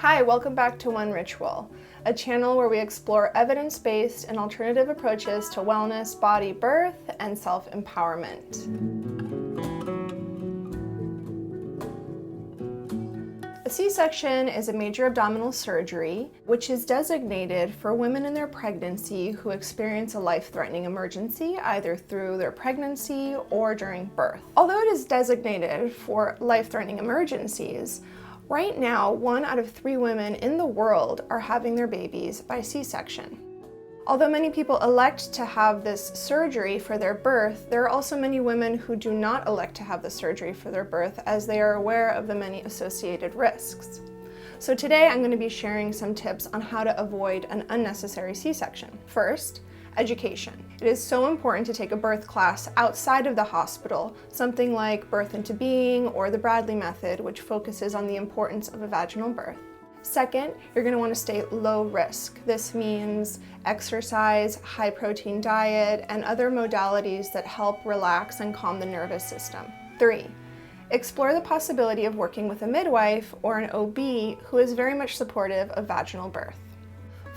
Hi, welcome back to One Ritual, a channel where we explore evidence-based and alternative approaches to wellness, body, birth, and self-empowerment. A C-section is a major abdominal surgery, which is designated for women in their pregnancy who experience a life-threatening emergency, either through their pregnancy or during birth. Although it is designated for life-threatening emergencies, right now, 1 out of 3 women in the world are having their babies by C-section. Although many people elect to have this surgery for their birth, there are also many women who do not elect to have the surgery for their birth as they are aware of the many associated risks. So today I'm going to be sharing some tips on how to avoid an unnecessary C-section. First, education. It is so important to take a birth class outside of the hospital, something like Birth into Being or the Bradley method, which focuses on the importance of a vaginal birth. Second, you're going to want to stay low risk. This means exercise, high protein diet, and other modalities that help relax and calm the nervous system. 3, explore the possibility of working with a midwife or an OB who is very much supportive of vaginal birth.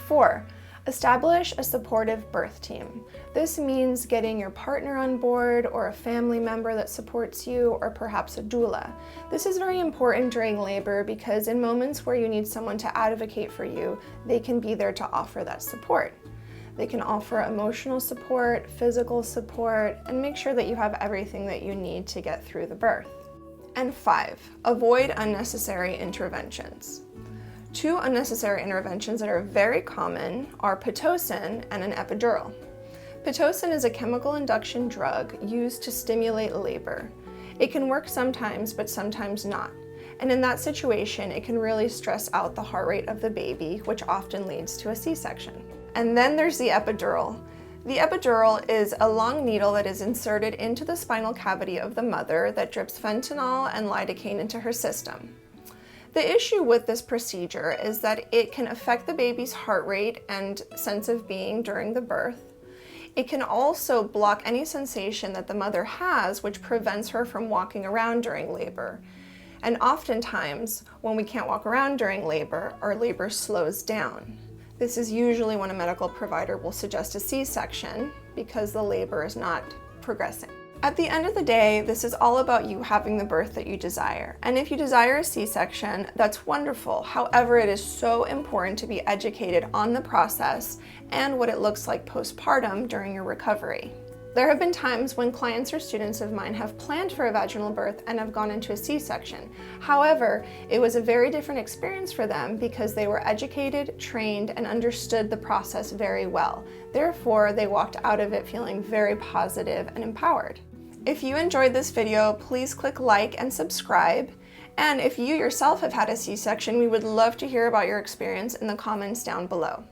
4, establish a supportive birth team. This means getting your partner on board or a family member that supports you, or perhaps a doula. This is very important during labor because in moments where you need someone to advocate for you, they can be there to offer that support. They can offer emotional support, physical support, and make sure that you have everything that you need to get through the birth. And 5, avoid unnecessary interventions. 2 unnecessary interventions that are very common are Pitocin and an epidural. Pitocin is a chemical induction drug used to stimulate labor. It can work sometimes, but sometimes not. And in that situation, it can really stress out the heart rate of the baby, which often leads to a C-section. And then there's the epidural. The epidural is a long needle that is inserted into the spinal cavity of the mother that drips fentanyl and lidocaine into her system. The issue with this procedure is that it can affect the baby's heart rate and sense of being during the birth. It can also block any sensation that the mother has, which prevents her from walking around during labor. And oftentimes, when we can't walk around during labor, our labor slows down. This is usually when a medical provider will suggest a C-section because the labor is not progressing. At the end of the day, this is all about you having the birth that you desire. And if you desire a C-section, that's wonderful. However, it is so important to be educated on the process and what it looks like postpartum during your recovery. There have been times when clients or students of mine have planned for a vaginal birth and have gone into a C-section. However, it was a very different experience for them because they were educated, trained, and understood the process very well. Therefore, they walked out of it feeling very positive and empowered. If you enjoyed this video, please click like and subscribe. And if you yourself have had a C-section, we would love to hear about your experience in the comments down below.